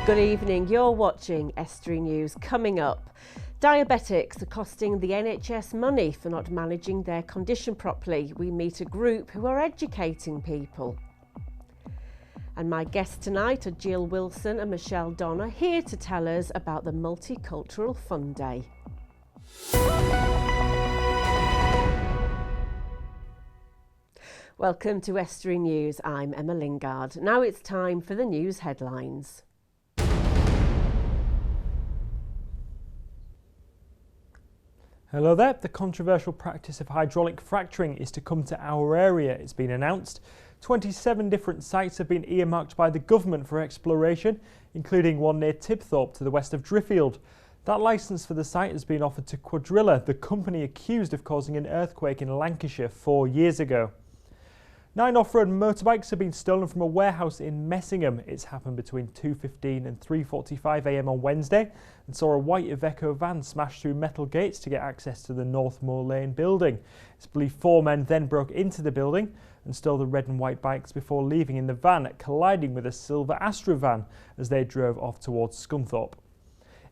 Good evening, you're watching Estuary News. Coming up, diabetics are costing the NHS money for not managing their condition properly. We meet a group who are educating people. And my guests tonight are Jill Wilson and Michelle Donner, here to tell us about the Multicultural Fun Day. Welcome to Estuary News. I'm Emma Lingard. Now it's time for the news headlines. Hello there. The controversial practice of hydraulic fracturing is to come to our area. It's been announced. 27 different sites have been earmarked by the government for exploration, including one near Tibthorpe to the west of Driffield. That licence for the site has been offered to Quadrilla, the company accused of causing an earthquake in Lancashire 4 years ago. 9 off-road motorbikes have been stolen from a warehouse in Messingham. It's happened between 2:15 and 3:45 a.m. on Wednesday and saw a white Iveco van smash through metal gates to get access to the Northmoor Lane building. It's believed 4 men then broke into the building and stole the red and white bikes before leaving in the van, colliding with a silver Astra van as they drove off towards Scunthorpe.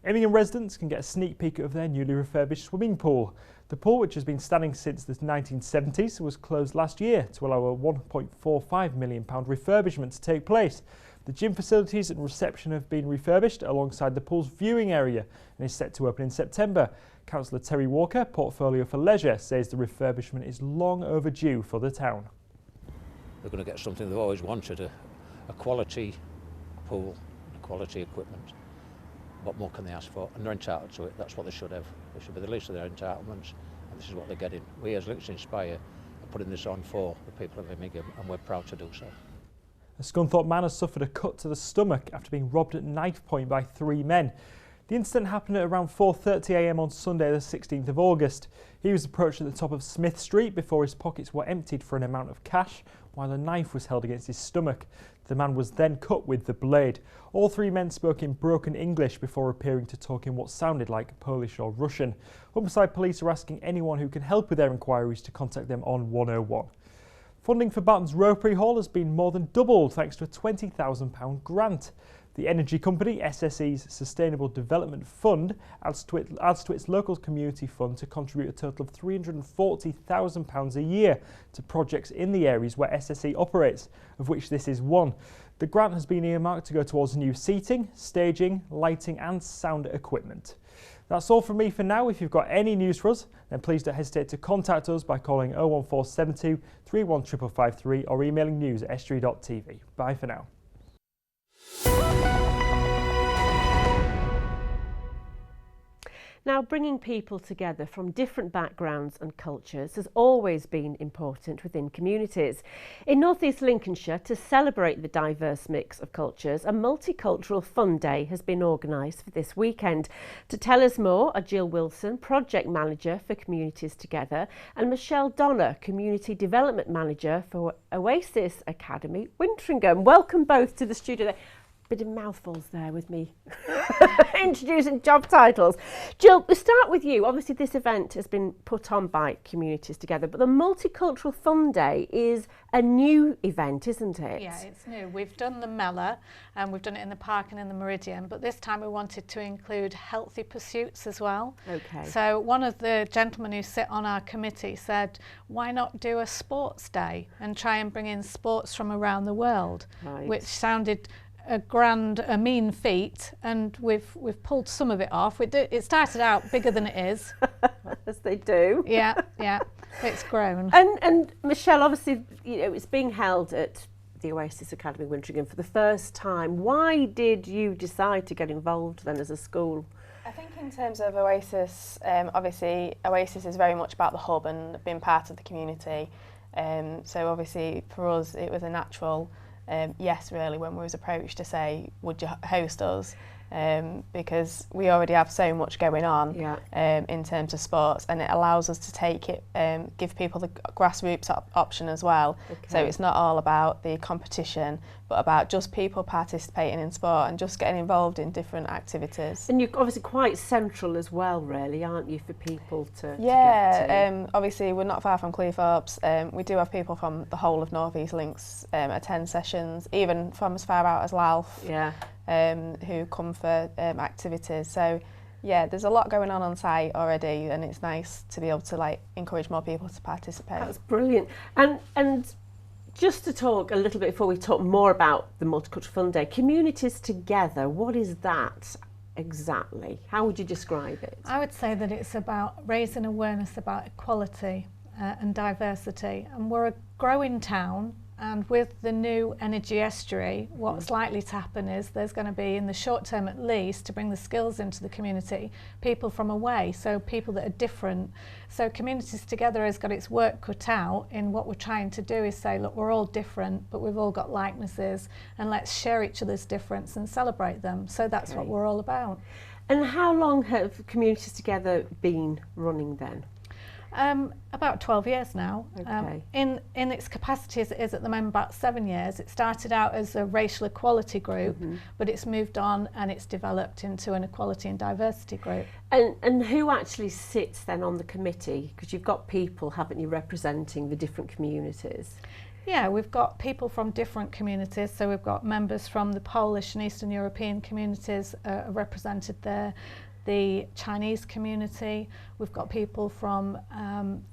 Immingham residents can get a sneak peek of their newly refurbished swimming pool. The pool, which has been standing since the 1970s, was closed last year to allow a £1.45 million refurbishment to take place. The gym facilities and reception have been refurbished alongside the pool's viewing area and is set to open in September. Councillor Terry Walker, Portfolio for Leisure, says the refurbishment is long overdue for the town. They're going to get something they've always wanted, a quality pool, quality equipment. What more can they ask for? And they're entitled to it. That's what they should have. They should be the least of their entitlements, and this is what they're getting. We as Links Inspire are putting this on for the people of Immingham, and we're proud to do so. A Scunthorpe man has suffered a cut to the stomach after being robbed at knife point by 3 men. The incident happened at around 4:30 a.m. on Sunday the 16th of August. He was approached at the top of Smith Street before his pockets were emptied for an amount of cash, while a knife was held against his stomach. The man was then cut with the blade. All 3 men spoke in broken English before appearing to talk in what sounded like Polish or Russian. Humberside Police are asking anyone who can help with their inquiries to contact them on 101. Funding for Barton's Ropery Hall has been more than doubled thanks to a £20,000 grant. The energy company SSE's Sustainable Development Fund adds to its local community fund to contribute a total of £340,000 a year to projects in the areas where SSE operates, of which this is one. The grant has been earmarked to go towards new seating, staging, lighting and sound equipment. That's all from me for now. If you've got any news for us, then please don't hesitate to contact us by calling 01472 31553 or emailing news@estuary.tv. Bye for now. Now, bringing people together from different backgrounds and cultures has always been important within communities. In North East Lincolnshire, to celebrate the diverse mix of cultures, a Multicultural Fun Day has been organised for this weekend. To tell us more are Jill Wilson, Project Manager for Communities Together, and Michelle Donner, Community Development Manager for Oasis Academy, Wintringham. Welcome both to the studio. Bit of mouthfuls there with me introducing job titles. Jill, we'll start with you. Obviously this event has been put on by Communities Together, but the Multicultural Fun Day is a new event, isn't it? Yeah, it's new. We've done the Mela and we've done it in the park and in the Meridian, but this time we wanted to include healthy pursuits as well. Okay. So one of the gentlemen who sit on our committee said, why not do a sports day and try and bring in sports from around the world, Right. which sounded a mean feat, and we've pulled some of it off. It started out bigger than it is. As they do. Yeah, it's grown. And Michelle, obviously, you know, it's being held at the Oasis Academy Wintringham for the first time. Why did you decide to get involved then as a school? I think in terms of Oasis, obviously Oasis is very much about the hub and being part of the community. So obviously for us it was a natural yes, really, when we was approached to say, would you host us? Because we already have so much going on in terms of sports, and it allows us to take it, give people the grassroots option as well. Okay. So it's not all about the competition, but about just people participating in sport and just getting involved in different activities. And you're obviously quite central as well, really, aren't you, for people to get to? Obviously we're not far from Cleethorpes. We do have people from the whole of North East Links attend sessions, even from as far out as Louth. Yeah. who come for activities. So yeah, there's a lot going on site already, and it's nice to be able to like encourage more people to participate. That's brilliant. And just to talk a little bit before we talk more about the Multicultural Fun Day, Communities Together, what is that exactly? How would you describe it? I would say that it's about raising awareness about equality and diversity, and we're a growing town, and with the new energy estuary, what's likely to happen is there's going to be, in the short term at least, to bring the skills into the community, people from away, so people that are different. So Communities Together has got its work cut out in what we're trying to do is say, look, we're all different, but we've all got likenesses, and let's share each other's difference and celebrate them. So that's what we're all about. And how long have Communities Together been running then? About 12 years now. Okay. In its capacity as it is at the moment, about 7 years. It started out as a racial equality group, but it's moved on and it's developed into an equality and diversity group. And who actually sits then on the committee? Because you've got people, haven't you, representing the different communities? Yeah, we've got people from different communities. So we've got members from the Polish and Eastern European communities represented there. The Chinese community, we've got people from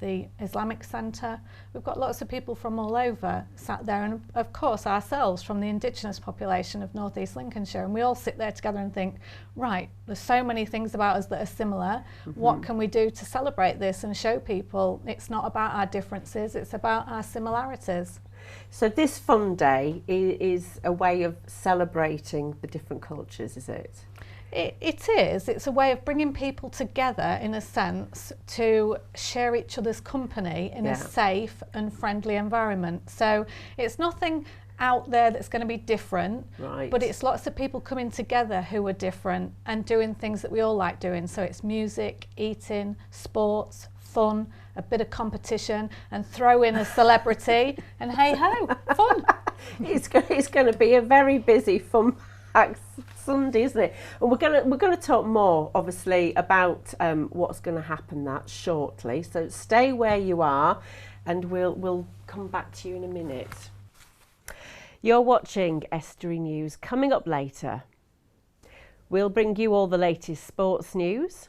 the Islamic Centre, we've got lots of people from all over sat there, and of course ourselves from the Indigenous population of North East Lincolnshire, and we all sit there together and think, right, there's so many things about us that are similar, what can we do to celebrate this and show people it's not about our differences, it's about our similarities. So this Fun Day is a way of celebrating the different cultures, is it? It is. It's a way of bringing people together, in a sense, to share each other's company in a safe and friendly environment. So it's nothing out there that's going to be different, but it's lots of people coming together who are different and doing things that we all like doing. So it's music, eating, sports, fun, a bit of competition, and throw in a celebrity, and hey ho, fun. It's going to be a very busy fun Sunday, isn't it? And we're going to talk more, obviously, about what's going to happen that shortly. So stay where you are, and we'll come back to you in a minute. You're watching Estuary News. Coming up later, we'll bring you all the latest sports news.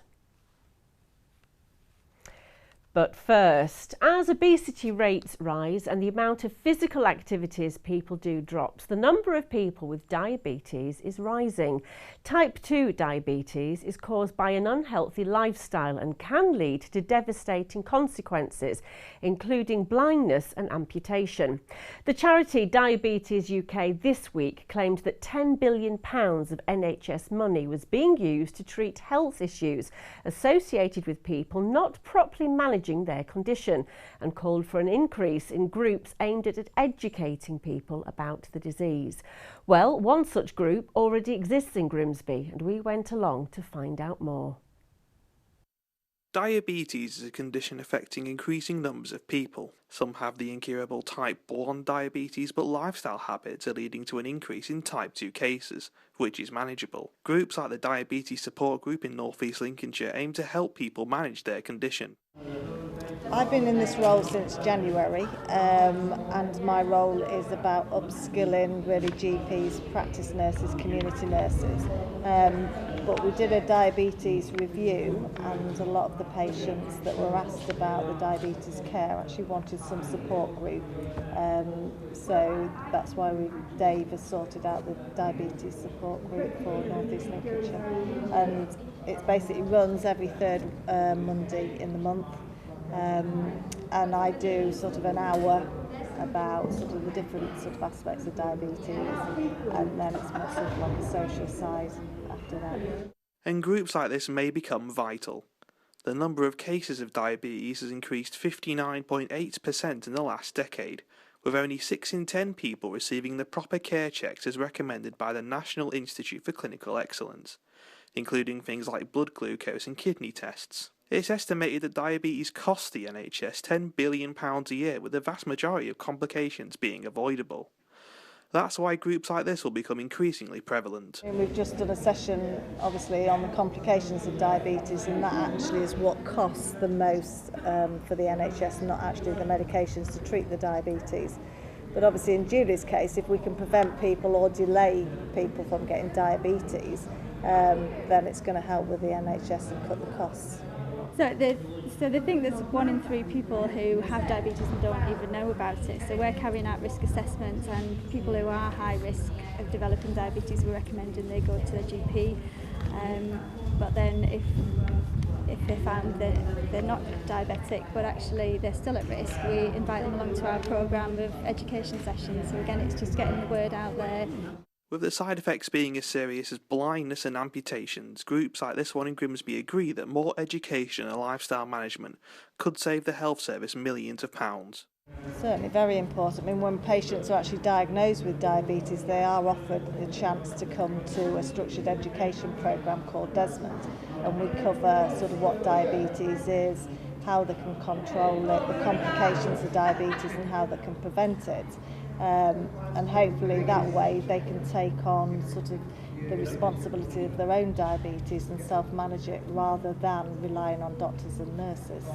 But first, as obesity rates rise and the amount of physical activities people do drops, the number of people with diabetes is rising. Type 2 diabetes is caused by an unhealthy lifestyle and can lead to devastating consequences, including blindness and amputation. The charity Diabetes UK this week claimed that £10 billion of NHS money was being used to treat health issues associated with people not properly managing their condition, and called for an increase in groups aimed at educating people about the disease. Well, one such group already exists in Grimsby, and we went along to find out more. Diabetes is a condition affecting increasing numbers of people. Some have the incurable type 1 diabetes, but lifestyle habits are leading to an increase in type 2 cases, which is manageable. Groups like the Diabetes Support Group in North East Lincolnshire aim to help people manage their condition. I've been in this role since January, and my role is about upskilling really GPs, practice nurses, community nurses. But we did a diabetes review, and a lot of the patients that were asked about the diabetes care actually wanted some support group. So that's why Dave has sorted out the diabetes support group for North East Lincolnshire. And it basically runs every third Monday in the month. And I do sort of an hour about sort of the different sort of aspects of diabetes, and then it's more sort of like the social side after that. And groups like this may become vital. The number of cases of diabetes has increased 59.8% in the last decade, with only 6 in 10 people receiving the proper care checks as recommended by the National Institute for Clinical Excellence, including things like blood glucose and kidney tests. It's estimated that diabetes costs the NHS £10 billion a year, with the vast majority of complications being avoidable. That's why groups like this will become increasingly prevalent. And we've just done a session, obviously, on the complications of diabetes, and that actually is what costs the most for the NHS, not actually the medications to treat the diabetes. But obviously in Julie's case, if we can prevent people or delay people from getting diabetes, then it's going to help with the NHS and cut the costs. So they think there's 1 in 3 people who have diabetes and don't even know about it. So we're carrying out risk assessments, and people who are high risk of developing diabetes, we're recommending they go to their GP. But then if they found that they're not diabetic but actually they're still at risk, we invite them along to our programme of education sessions. So again, it's just getting the word out there. With the side effects being as serious as blindness and amputations, groups like this one in Grimsby agree that more education and lifestyle management could save the health service millions of pounds. Certainly very important. I mean, when patients are actually diagnosed with diabetes, they are offered the chance to come to a structured education programme called Desmond, and we cover sort of what diabetes is, how they can control it, the complications of diabetes and how they can prevent it. And hopefully that way they can take on sort of the responsibility of their own diabetes and self-manage it rather than relying on doctors and nurses.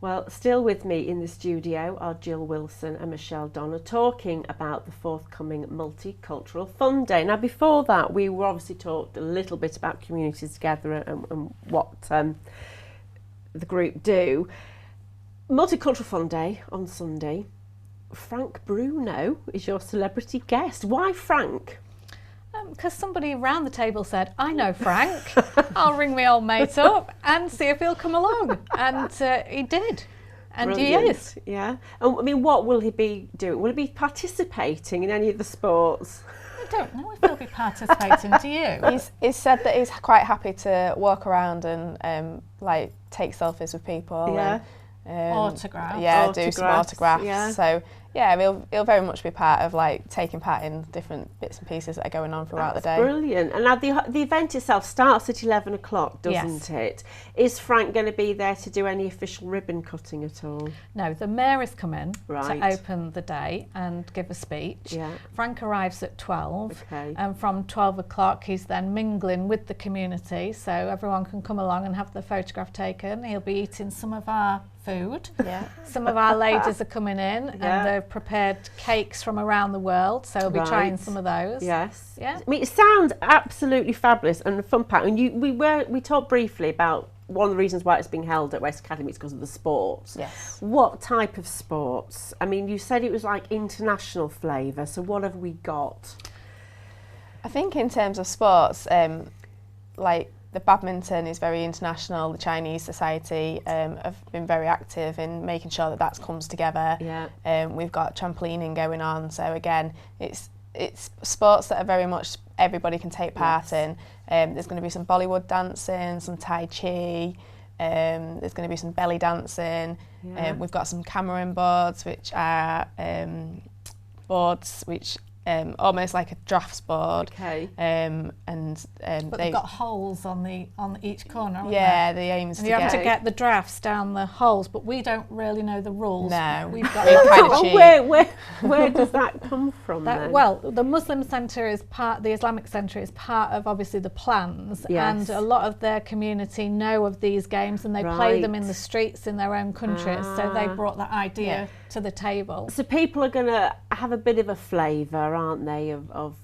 Well, still with me in the studio are Jill Wilson and Michelle Donner talking about the forthcoming Multicultural Fun Day. Now, before that, we were obviously talked a little bit about Communities Together and what the group do. Multicultural Fun Day on Sunday. Frank Bruno is your celebrity guest. Why Frank? Because somebody around the table said, I know Frank, I'll ring my old mate up and see if he'll come along. And he did. And Brilliant. he is. Yeah. And, I mean, what will he be doing? Will he be participating in any of the sports? I don't know if he'll be participating, do you? He's said that he's quite happy to walk around and like take selfies with people. Yeah. And, autographs. Yeah, do some autographs. Yeah. So yeah, he'll very much be part of like taking part in different bits and pieces that are going on throughout the day. Brilliant. And now the event itself starts at 11 o'clock, doesn't it? Is Frank going to be there to do any official ribbon cutting at all? No, the mayor is coming Right. to open the day and give a speech. Yeah. Frank arrives at 12, Okay. and from 12 o'clock he's then mingling with the community, so everyone can come along and have their photograph taken. He'll be eating some of our food. Yeah. Some of our ladies are coming in Yeah. and they've prepared cakes from around the world, so we'll be trying Right. some of those. Yes. Yeah. I mean, it sounds absolutely fabulous and a fun pack. And we talked briefly about one of the reasons why it's being held at West Academy is because of the sports. Yes. What type of sports? I mean, you said it was like international flavour, so what have we got? I think in terms of sports, like the badminton is very international. The Chinese society have been very active in making sure that comes together. Yeah. We've got trampolining going on. So again, it's sports that are very much everybody can take part in. There's going to be some Bollywood dancing, some Tai Chi. There's going to be some belly dancing. Yeah. We've got some Cameron boards, which are boards which almost like a drafts board. Okay. But they've got holes on each corner, haven't yeah, they? the aim is And to you have to get the drafts down the holes, but we don't really know the rules. No. We've got We're kind of Oh, cheap. where does that come from that, then? well, the Muslim Centre is the Islamic Centre is part of obviously the plans, Yes. and a lot of their community know of these games and they play them in Right. the streets in their own countries, so they brought that idea to the table. So people are going to have a bit of a flavour, aren't they, of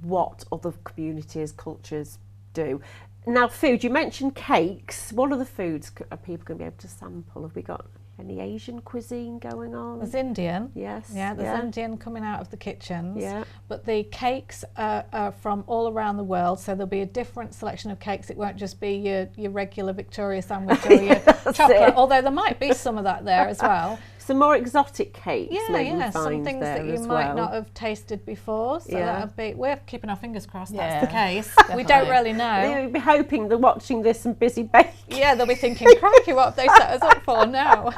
what other communities, cultures do. Now, food, you mentioned cakes. What other foods are people going to be able to sample? Have we got any Asian cuisine going on? There's Indian. Yes. Yeah, there's Indian coming out of the kitchens. Yeah. But the cakes are from all around the world, so there'll be a different selection of cakes. It won't just be your regular Victoria sandwich or your chocolate, although there might be some of that there as well. Some more exotic cakes, Yeah, maybe yeah, we some find things there that you as might well. not have tasted before. So Yeah. that'll be. We're keeping our fingers crossed. Yeah, That's the case. We definitely. don't really know. They'll be hoping they're watching this and busy baking. Yeah, they'll be thinking, "Crikey, what have they set us up for now?"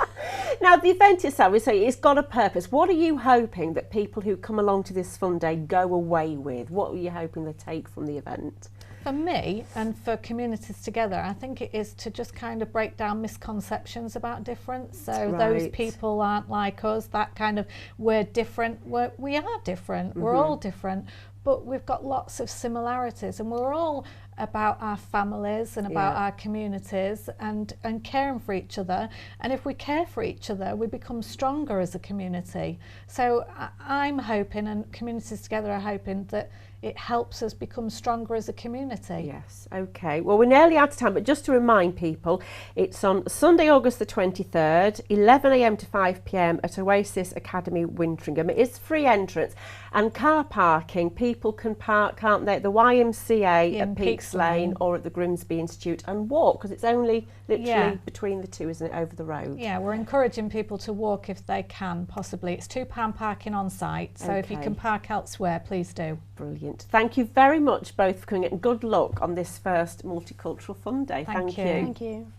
Now, the event itself, we say it's got a purpose. What are you hoping that people who come along to this fun day go away with? What are you hoping they take from the event? For me and for Communities Together, I think it is to just kind of break down misconceptions about difference. So those Right. people aren't like us, that kind of we're different. We are different. We're all different. But we've got lots of similarities and we're all about our families and about our communities and caring for each other. And if we care for each other, we become stronger as a community. So I'm hoping, and communities together are hoping, that it helps us become stronger as a community. Yes, okay. Well, we're nearly out of time, but just to remind people, it's on Sunday, August the 23rd, 11 a.m. to 5 p.m. at Oasis Academy, Wintringham. It is free entrance and car parking. People can park, can't they, at the YMCA at Peaks Lane or at the Grimsby Institute and walk, because it's only literally between the two, isn't it, over the road? Yeah, we're encouraging people to walk if they can, possibly. It's £2 parking on site, so if you can park elsewhere, please do. Brilliant. Thank you very much both for coming, and good luck on this first Multicultural Fun Day. Thank you. Thank you.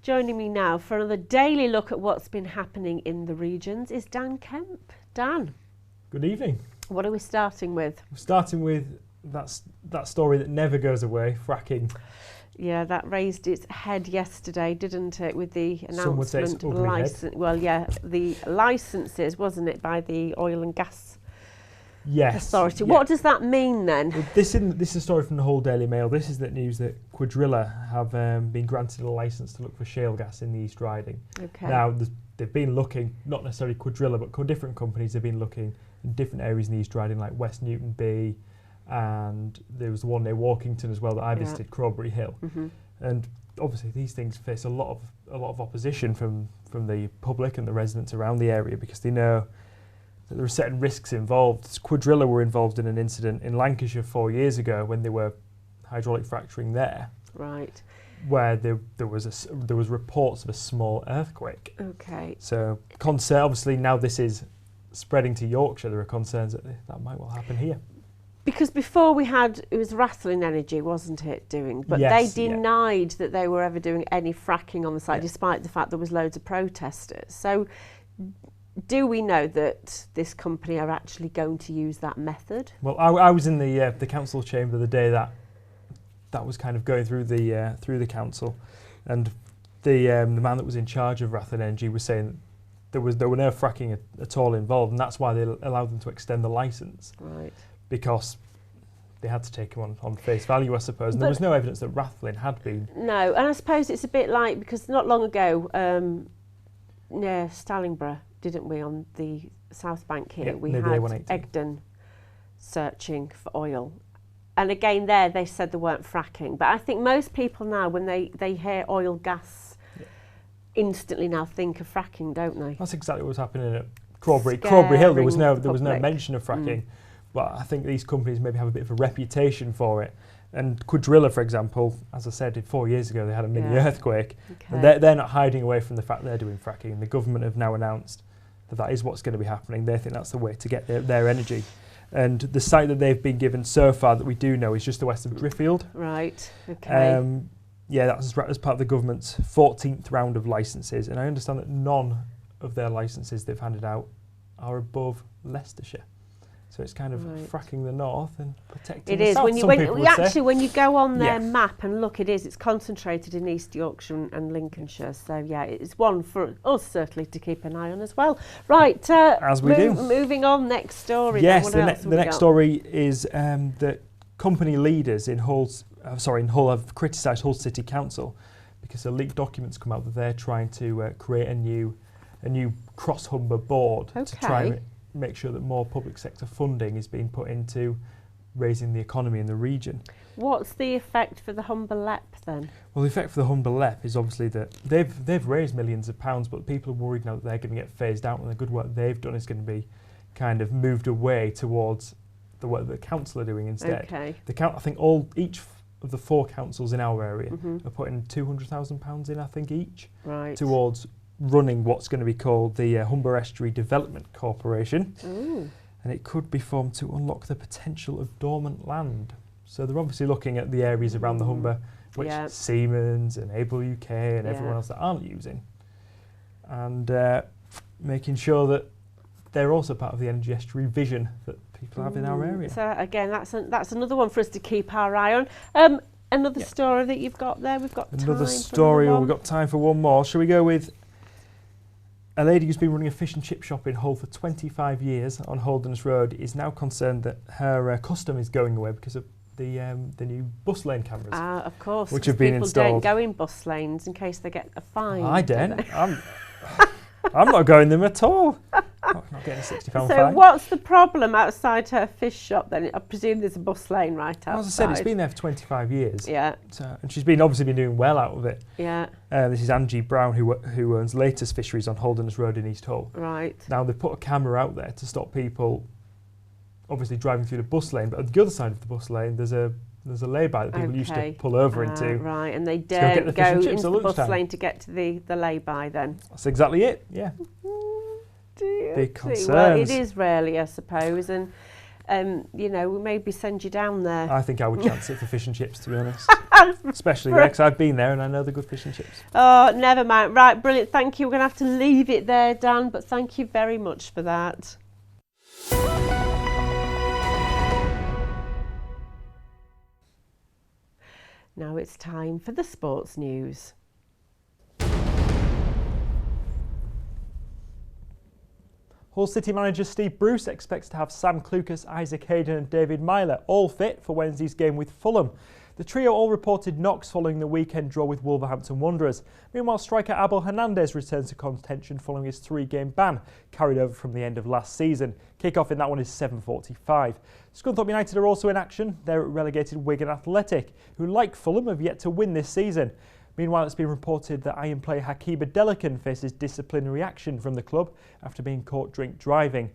Joining me now for another daily look at what's been happening in the regions is Dan Kemp. Dan. Good evening. What are we starting with? We're starting with that story that never goes away, fracking. Yeah, that raised its head yesterday, didn't it, with the announcement Some would say it's of ugly license. Well, yeah, the licenses, wasn't it, by the Oil and Gas Authority. Yeah. What does that mean then? Well, this is a story from the whole Daily Mail. This is the news that Quadrilla have been granted a licence to look for shale gas in the East Riding. Okay. Now, they've been looking, not necessarily Quadrilla, but different companies have been looking in different areas in the East Riding, like West Newton B, and there was the one near Walkington as well that I visited, Crowbury Hill. And obviously these things face a lot of opposition from the public and the residents around the area, because they know that there are certain risks involved. Quadrilla were involved in an incident in Lancashire 4 years ago when they were hydraulic fracturing there. Right. Where there was reports of a small earthquake. Okay. So obviously now this is spreading to Yorkshire, there are concerns that that might well happen here. Because before it was Rathlin Energy, wasn't it, but yes, they denied that they were ever doing any fracking on the site, despite the fact there was loads of protesters. So do we know that this company are actually going to use that method? Well, I was in the council chamber the day that was kind of going through the council, and the man that was in charge of Rathlin Energy was saying that there were no fracking at all involved, and that's why they allowed them to extend the licence. Right. Because they had to take him on face value, I suppose. And there was no evidence that Rathlin had been. No, and I suppose it's a bit like, because not long ago, near Stallingborough, didn't we, on the South Bank here, we had Egdon searching for oil. And again there, they said they weren't fracking. But I think most people now, when they hear oil, gas, instantly now think of fracking, don't they? That's exactly what was happening at Crowbury Hill. There was no mention of fracking. But I think these companies maybe have a bit of a reputation for it. And Quadrilla, for example, as I said, 4 years ago they had a mini earthquake. Okay. And they're not hiding away from the fact they're doing fracking. And the government have now announced that is what's going to be happening. They think that's the way to get their energy. And the site that they've been given so far that we do know is just the west of Driffield. Right, okay. That's as part of the government's 14th round of licences. And I understand that none of their licences they've handed out are above Leicestershire. So it's kind of fracking the north and protecting the south. It is. When you go on their map and look, it's concentrated in East Yorkshire and Lincolnshire. So yeah, it's one for us certainly to keep an eye on as well. Right, as we do. Moving on, next story. Yes, the next story is that company leaders in Hull have criticised Hull City Council because the leaked documents come out that they're trying to create a new cross-Humber board to try and make sure that more public sector funding is being put into raising the economy in the region. What's the effect for the Humber LEP then? Well, the effect for the Humber LEP is obviously that they've raised millions of pounds, but people are worried now that they're going to get phased out and the good work they've done is going to be kind of moved away towards the work that the council are doing instead. Okay. I think each of the 4 councils in our area are putting £200,000 in, I think, each towards running what's going to be called the Humber Estuary Development Corporation. Ooh. And it could be formed to unlock the potential of dormant land. So they're obviously looking at the areas around the Humber, which Siemens and Able UK and everyone else that aren't using, and making sure that they're also part of the energy estuary vision that people have in our area. So again, that's another one for us to keep our eye on. Another story that you've got there. We've got time for one more. We've got time for one more. Shall we go with A lady who's been running a fish and chip shop in Hull for 25 years on Holdens Road is now concerned that her custom is going away because of the new bus lane cameras. Of course, which have been people installed. Don't go in bus lanes in case they get a fine. I don't. I'm not going them at all. Not getting a £60 fine. So what's the problem outside her fish shop then? I presume there's a bus lane right outside. As I said, it's been there for 25 years. Yeah. So, and she's obviously been doing well out of it. Yeah. This is Angie Brown, who owns Latest Fisheries on Holdens Road in East Hull. Right. Now, they've put a camera out there to stop people obviously driving through the bus lane, but at the other side of the bus lane, there's a lay-by that people used to pull over into. Right, and they don't go into the bus lunchtime. lane to get to the lay-by then. That's exactly it, yeah. Big concerns. Well, it is rarely, I suppose, and you know, we maybe send you down there. I think I would chance it for fish and chips, to be honest. Especially there, because I've been there and I know the good fish and chips. Oh, never mind. Right, brilliant. Thank you. We're going to have to leave it there, Dan, but thank you very much for that. Now it's time for the sports news. Hull City manager Steve Bruce expects to have Sam Clucas, Isaac Hayden and David Myler all fit for Wednesday's game with Fulham. The trio all reported knocks following the weekend draw with Wolverhampton Wanderers. Meanwhile, striker Abel Hernandez returns to contention following his 3-game ban, carried over from the end of last season. Kick-off in that one is 7:45. Scunthorpe United are also in action. They're at relegated Wigan Athletic, who, like Fulham, have yet to win this season. Meanwhile, it's been reported that Iron player Hakiba Delican faces disciplinary action from the club after being caught drink driving.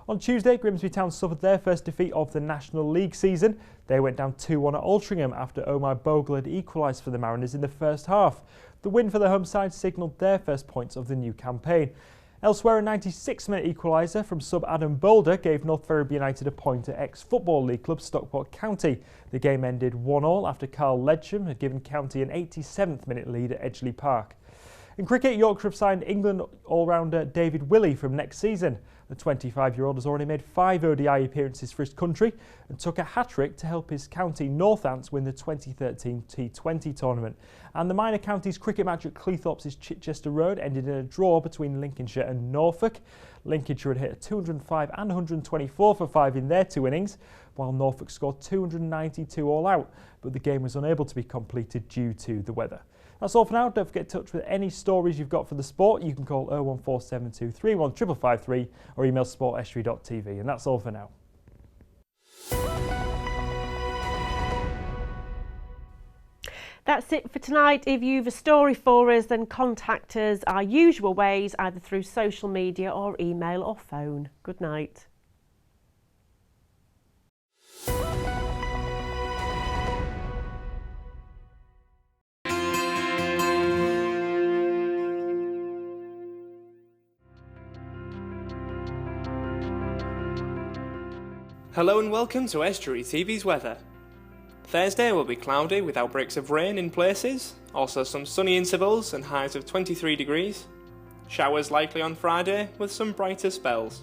On Tuesday, Grimsby Town suffered their first defeat of the National League season. They went down 2-1 at Altrincham after Omar Bogle had equalised for the Mariners in the first half. The win for the home side signalled their first points of the new campaign. Elsewhere, a 96-minute equaliser from sub Adam Boulder gave North Ferriby United a point at ex-Football League club Stockport County. The game ended 1-1 after Carl Ledsham had given County an 87th minute lead at Edgeley Park. In cricket, Yorkshire have signed England all-rounder David Willey from next season. The 25-year-old has already made 5 ODI appearances for his country and took a hat-trick to help his county Northants win the 2013 T20 tournament. And the minor counties cricket match at Cleethorpes' Chichester Road ended in a draw between Lincolnshire and Norfolk. Lincolnshire had hit 205 and 124 for 5 in their 2 innings, while Norfolk scored 292 all out, but the game was unable to be completed due to the weather. That's all for now. Don't forget to get in touch with any stories you've got for the sport. You can call 01472 31 553 or email sport@estuary.tv. And that's all for now. That's it for tonight. If you've a story for us, then contact us our usual ways, either through social media or email or phone. Good night. Hello and welcome to Estuary TV's weather. Thursday will be cloudy with outbreaks of rain in places, also some sunny intervals and highs of 23 degrees. Showers likely on Friday with some brighter spells.